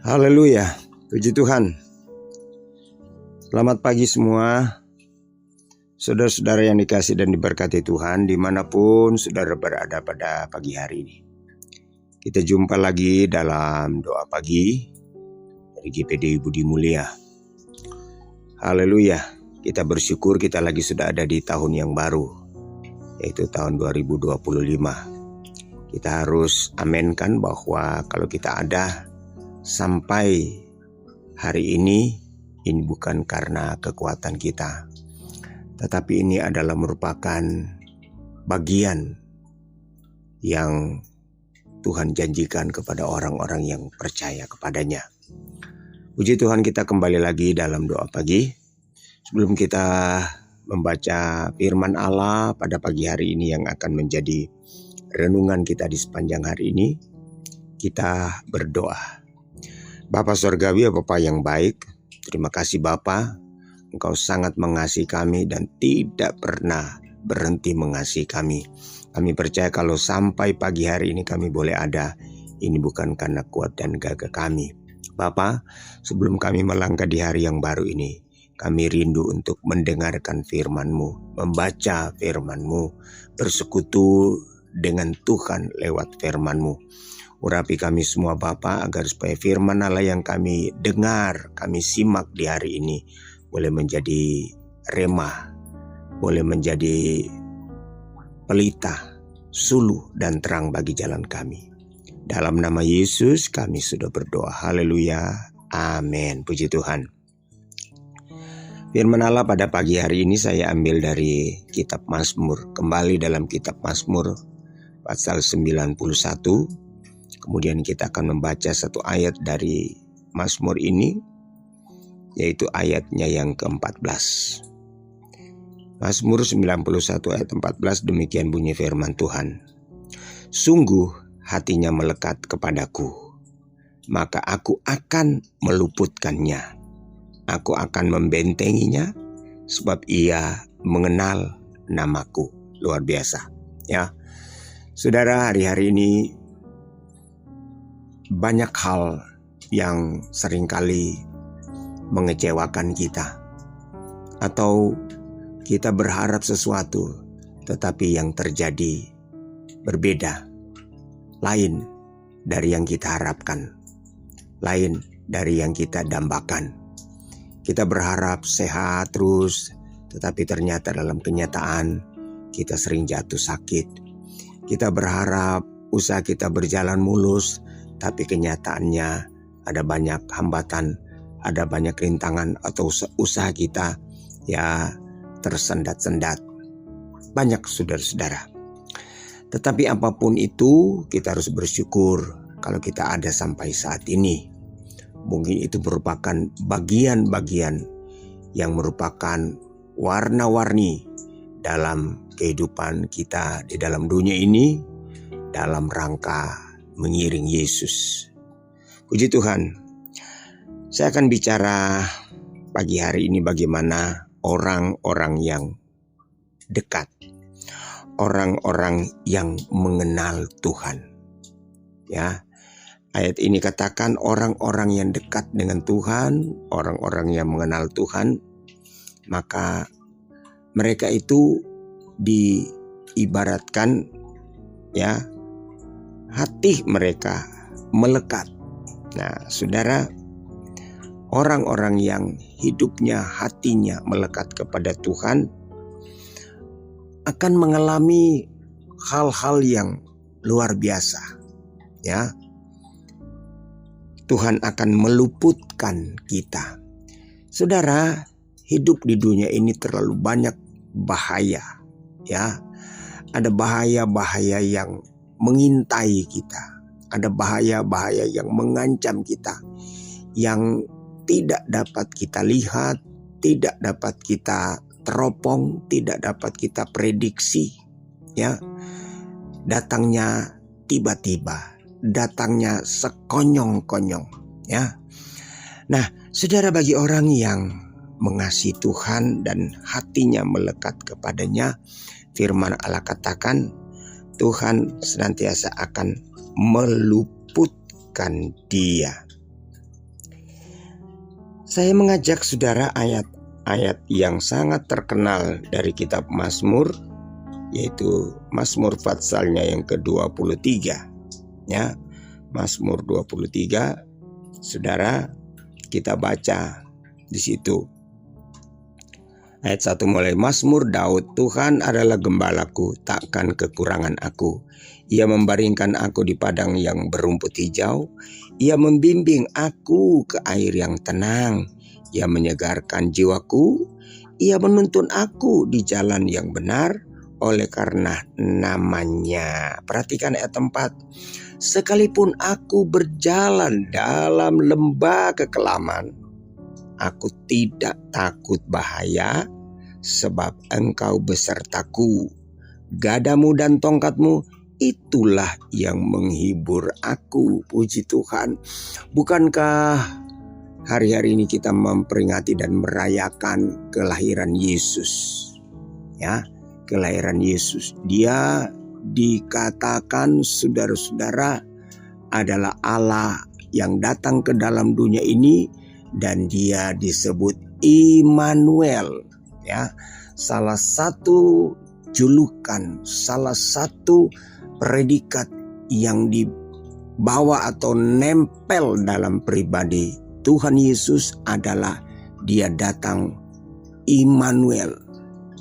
Haleluya, puji Tuhan. Selamat pagi semua, saudara-saudara yang dikasih dan diberkati Tuhan dimanapun saudara berada pada pagi hari ini. Kita jumpa lagi dalam doa pagi dari GPD Budi Mulia. Haleluya, kita bersyukur kita lagi sudah ada di tahun yang baru, yaitu tahun 2025. Kita harus amenkan bahwa kalau kita ada sampai hari ini bukan karena kekuatan kita, tetapi ini adalah merupakan bagian yang Tuhan janjikan kepada orang-orang yang percaya kepadanya. Puji Tuhan, kita kembali lagi dalam doa pagi. Sebelum kita membaca firman Allah pada pagi hari ini yang akan menjadi renungan kita di sepanjang hari ini, kita berdoa. Bapa Surgawi, Bapa yang baik, terima kasih Bapa, Engkau sangat mengasihi kami dan tidak pernah berhenti mengasihi kami. Kami percaya kalau sampai pagi hari ini kami boleh ada, ini bukan karena kuat dan gagah kami. Bapa, sebelum kami melangkah di hari yang baru ini, kami rindu untuk mendengarkan firman-Mu, membaca firman-Mu, bersekutu dengan Tuhan lewat firman-Mu. Urapi kami semua Bapa, agar supaya firman Allah yang kami dengar, kami simak di hari ini boleh menjadi remah, boleh menjadi pelita, suluh dan terang bagi jalan kami. Dalam nama Yesus kami sudah berdoa. Haleluya. Amin. Puji Tuhan. Firman Allah pada pagi hari ini saya ambil dari kitab Mazmur. Kembali dalam kitab Mazmur pasal 91. Kemudian kita akan membaca satu ayat dari Mazmur ini, yaitu ayatnya yang ke-14. Mazmur 91 ayat 14, demikian bunyi firman Tuhan. Sungguh hatinya melekat kepadaku, maka aku akan meluputkannya. Aku akan membentenginya, sebab ia mengenal namaku. Luar biasa, ya. Saudara, hari-hari ini banyak hal yang seringkali mengecewakan kita, atau kita berharap sesuatu tetapi yang terjadi berbeda, lain dari yang kita harapkan, lain dari yang kita dambakan. Kita berharap sehat terus, tetapi ternyata dalam kenyataan kita sering jatuh sakit. Kita berharap usaha kita berjalan mulus, tapi kenyataannya ada banyak hambatan, ada banyak rintangan, atau usaha kita ya tersendat-sendat. Banyak saudara-saudara. Tetapi apapun itu kita harus bersyukur kalau kita ada sampai saat ini. Mungkin itu merupakan bagian-bagian yang merupakan warna-warni dalam kehidupan kita di dalam dunia ini, dalam rangka mengiring Yesus. Puji Tuhan. Saya akan bicara pagi hari ini bagaimana orang-orang yang dekat, orang-orang yang mengenal Tuhan. Ya, ayat ini katakan orang-orang yang dekat dengan Tuhan, orang-orang yang mengenal Tuhan, maka mereka itu diibaratkan, ya, hati mereka melekat. Nah, saudara, orang-orang yang hidupnya, hatinya melekat kepada Tuhan akan mengalami hal-hal yang luar biasa. Ya, Tuhan akan meluputkan kita. Saudara, hidup di dunia ini terlalu banyak bahaya. Ya, ada bahaya-bahaya yang mengintai kita, ada bahaya-bahaya yang mengancam kita, yang tidak dapat kita lihat, tidak dapat kita teropong, tidak dapat kita prediksi. Ya, datangnya tiba-tiba, datangnya sekonyong-konyong. Ya, nah, saudara, bagi orang yang mengasihi Tuhan dan hatinya melekat kepadanya, firman Allah katakan Tuhan senantiasa akan meluputkan dia. Saya mengajak saudara ayat-ayat yang sangat terkenal dari kitab Mazmur, yaitu Mazmur patsalnya yang ke-23. Ya, Mazmur 23, saudara, kita baca di situ. Ayat 1 mulai. Mazmur Daud, Tuhan adalah gembalaku, takkan kekurangan aku. Ia membaringkan aku di padang yang berumput hijau. Ia membimbing aku ke air yang tenang. Ia menyegarkan jiwaku. Ia menuntun aku di jalan yang benar oleh karena namanya. Perhatikan ayat 4. Sekalipun aku berjalan dalam lembah kekelaman, aku tidak takut bahaya, sebab Engkau besertaku. Gadamu dan tongkatmu, itulah yang menghibur aku. Puji Tuhan. Bukankah hari-hari ini kita memperingati dan merayakan kelahiran Yesus? Ya, kelahiran Yesus. Dia dikatakan, saudara-saudara, adalah Allah yang datang ke dalam dunia ini, dan dia disebut Immanuel. Ya, salah satu julukan, salah satu predikat yang dibawa atau nempel dalam pribadi Tuhan Yesus adalah dia datang Immanuel.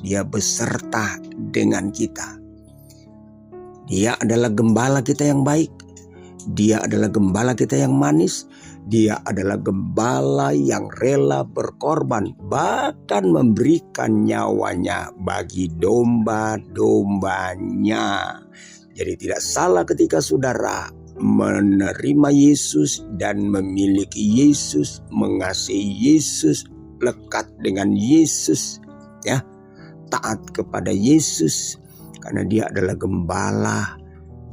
Dia beserta dengan kita. Dia adalah gembala kita yang baik. Dia adalah gembala kita yang manis. Dia adalah gembala yang rela berkorban, bahkan memberikan nyawanya bagi domba-dombanya. Jadi tidak salah ketika saudara menerima Yesus dan memiliki Yesus, mengasihi Yesus, lekat dengan Yesus, ya, taat kepada Yesus, karena dia adalah gembala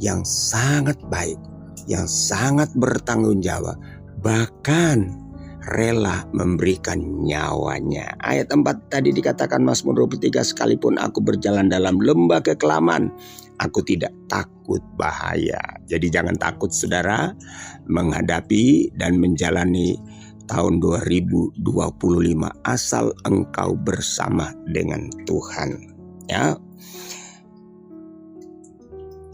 yang sangat baik, yang sangat bertanggung jawab, bahkan rela memberikan nyawanya. Ayat 4 tadi dikatakan Mazmur 23, sekalipun aku berjalan dalam lembah kekelaman, aku tidak takut bahaya. Jadi jangan takut saudara menghadapi dan menjalani tahun 2025 asal engkau bersama dengan Tuhan. Ya.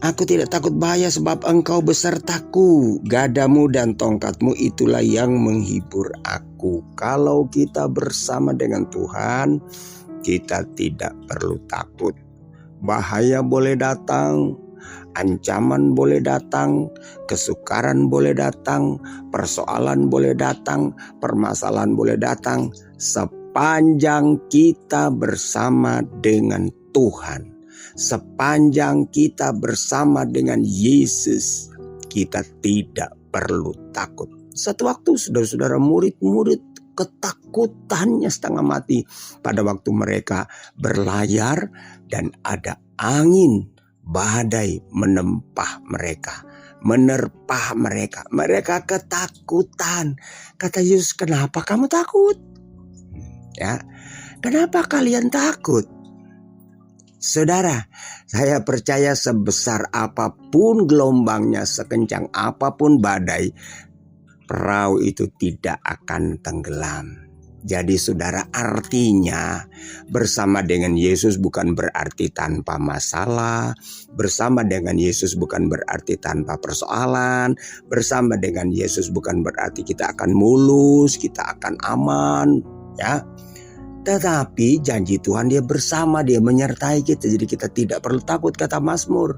Aku tidak takut bahaya sebab Engkau besertaku. Gadamu dan tongkatmu itulah yang menghibur aku. Kalau kita bersama dengan Tuhan, kita tidak perlu takut. Bahaya boleh datang, ancaman boleh datang, kesukaran boleh datang, persoalan boleh datang, permasalahan boleh datang. Sepanjang kita bersama dengan Tuhan, sepanjang kita bersama dengan Yesus, kita tidak perlu takut. Satu waktu saudara-saudara, murid-murid ketakutannya setengah mati pada waktu mereka berlayar dan ada angin badai menerpa mereka. Mereka ketakutan. Kata Yesus, kenapa kamu takut? Ya, kenapa kalian takut? Saudara, saya percaya sebesar apapun gelombangnya, sekencang apapun badai, perahu itu tidak akan tenggelam. Jadi saudara, artinya bersama dengan Yesus bukan berarti tanpa masalah, bersama dengan Yesus bukan berarti tanpa persoalan, bersama dengan Yesus bukan berarti kita akan mulus, kita akan aman, ya. Tetapi janji Tuhan dia bersama, dia menyertai kita. Jadi kita tidak perlu takut, kata Mazmur.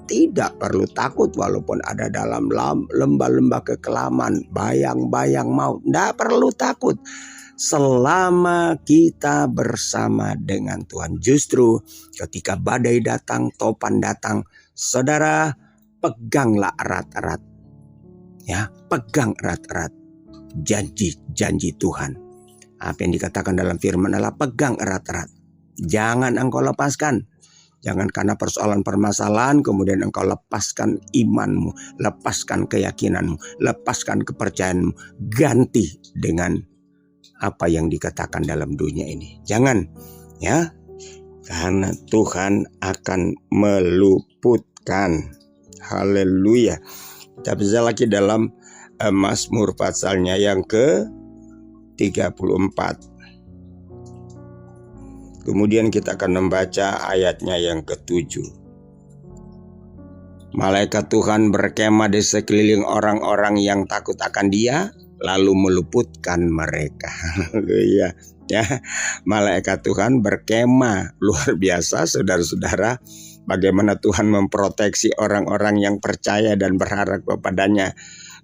Tidak perlu takut walaupun ada dalam lembah-lembah kekelaman, bayang-bayang maut. Tidak perlu takut selama kita bersama dengan Tuhan. Justru ketika badai datang, topan datang, saudara, peganglah erat-erat. Ya, pegang erat-erat janji-janji Tuhan. Apa yang dikatakan dalam firman adalah pegang erat-erat. Jangan engkau lepaskan. Jangan karena persoalan permasalahan kemudian engkau lepaskan imanmu, lepaskan keyakinanmu, lepaskan kepercayaanmu. Ganti dengan apa yang dikatakan dalam dunia ini. Jangan, ya. Karena Tuhan akan meluputkan. Haleluya. Kita bisa lagi dalam Mazmur pasalnya yang ke 34. Kemudian kita akan membaca ayatnya yang ke-7. Malaikat Tuhan berkemah di sekeliling orang-orang yang takut akan Dia, lalu meluputkan mereka. Haleluya. Ya, malaikat Tuhan berkemah. Luar biasa, saudara-saudara. Bagaimana Tuhan memproteksi orang-orang yang percaya dan berharap kepadanya.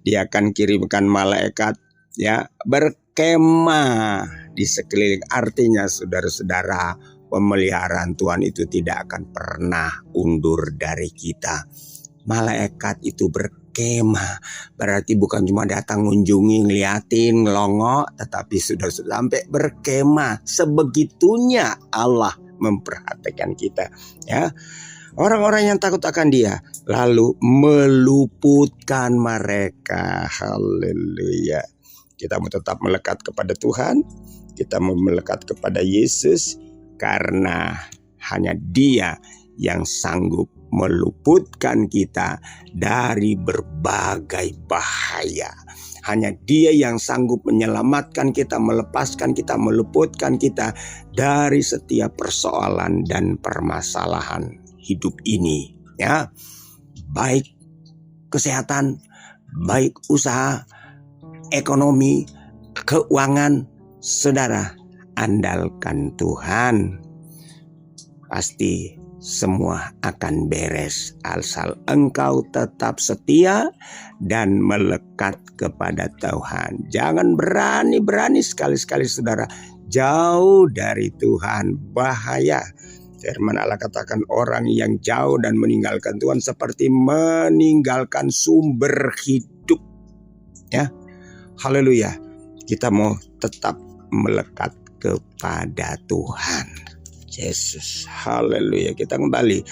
Dia akan kirimkan malaikat, ya, berkemah di sekeliling. Artinya saudara-saudara, pemeliharaan Tuhan itu tidak akan pernah undur dari kita. Malaikat itu berkemah, berarti bukan cuma datang ngunjungi, ngeliatin, ngelongok, tetapi sudah sampai berkemah. Sebegitunya Allah memperhatikan kita, ya. Orang-orang yang takut akan Dia, lalu meluputkan mereka. Haleluya. Kita mau tetap melekat kepada Tuhan, kita mau melekat kepada Yesus, karena hanya Dia yang sanggup meluputkan kita dari berbagai bahaya. Hanya Dia yang sanggup menyelamatkan kita, melepaskan kita, meluputkan kita dari setiap persoalan dan permasalahan hidup ini, ya. Baik kesehatan, baik usaha, ekonomi, keuangan, saudara, andalkan Tuhan. Pasti semua akan beres asal engkau tetap setia dan melekat kepada Tuhan. Jangan berani-berani sekali-sekali saudara jauh dari Tuhan, bahaya. Firman Allah katakan orang yang jauh dan meninggalkan Tuhan seperti meninggalkan sumber hidup, ya. Haleluya. Kita mau tetap melekat kepada Tuhan Yesus. Haleluya. Kita kembali,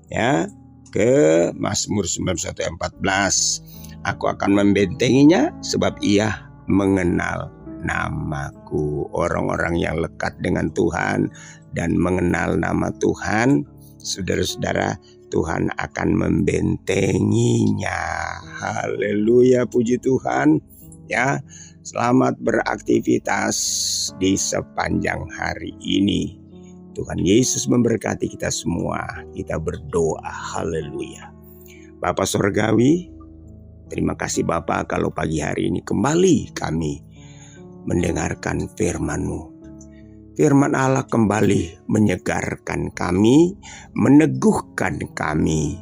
ya, ke Mazmur 91:14. Aku akan membentenginya sebab Ia mengenal namaku. Orang-orang yang lekat dengan Tuhan dan mengenal nama Tuhan, saudara-saudara, Tuhan akan membentenginya. Haleluya, puji Tuhan, ya. Selamat beraktivitas di sepanjang hari ini. Tuhan Yesus memberkati kita semua. Kita berdoa. Haleluya. Bapa Surgawi, terima kasih Bapa kalau pagi hari ini kembali kami mendengarkan firman-Mu. Firman Allah kembali menyegarkan kami, meneguhkan kami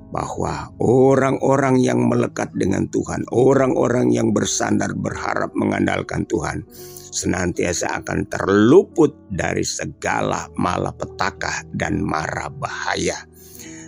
bahwa orang-orang yang melekat dengan Tuhan, orang-orang yang bersandar berharap mengandalkan Tuhan, senantiasa akan terluput dari segala malapetaka dan mara bahaya.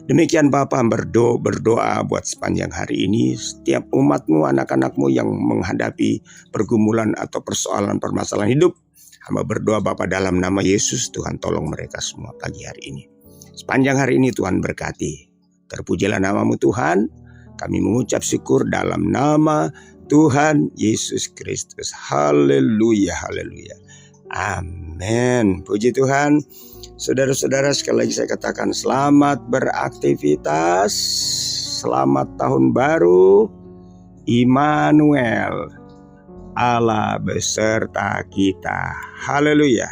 Demikian Bapa berdoa buat sepanjang hari ini, setiap umat-Mu, anak-anak-Mu yang menghadapi pergumulan atau persoalan permasalahan hidup. Hamba berdoa Bapa dalam nama Yesus, Tuhan tolong mereka semua pagi hari ini. Sepanjang hari ini Tuhan berkati. Terpujilah nama-Mu Tuhan. Kami mengucap syukur dalam nama Tuhan Yesus Kristus. Haleluya, haleluya. Amin. Puji Tuhan. Saudara-saudara, sekali lagi saya katakan selamat beraktivitas. Selamat tahun baru. Immanuel, Allah beserta kita. Haleluya.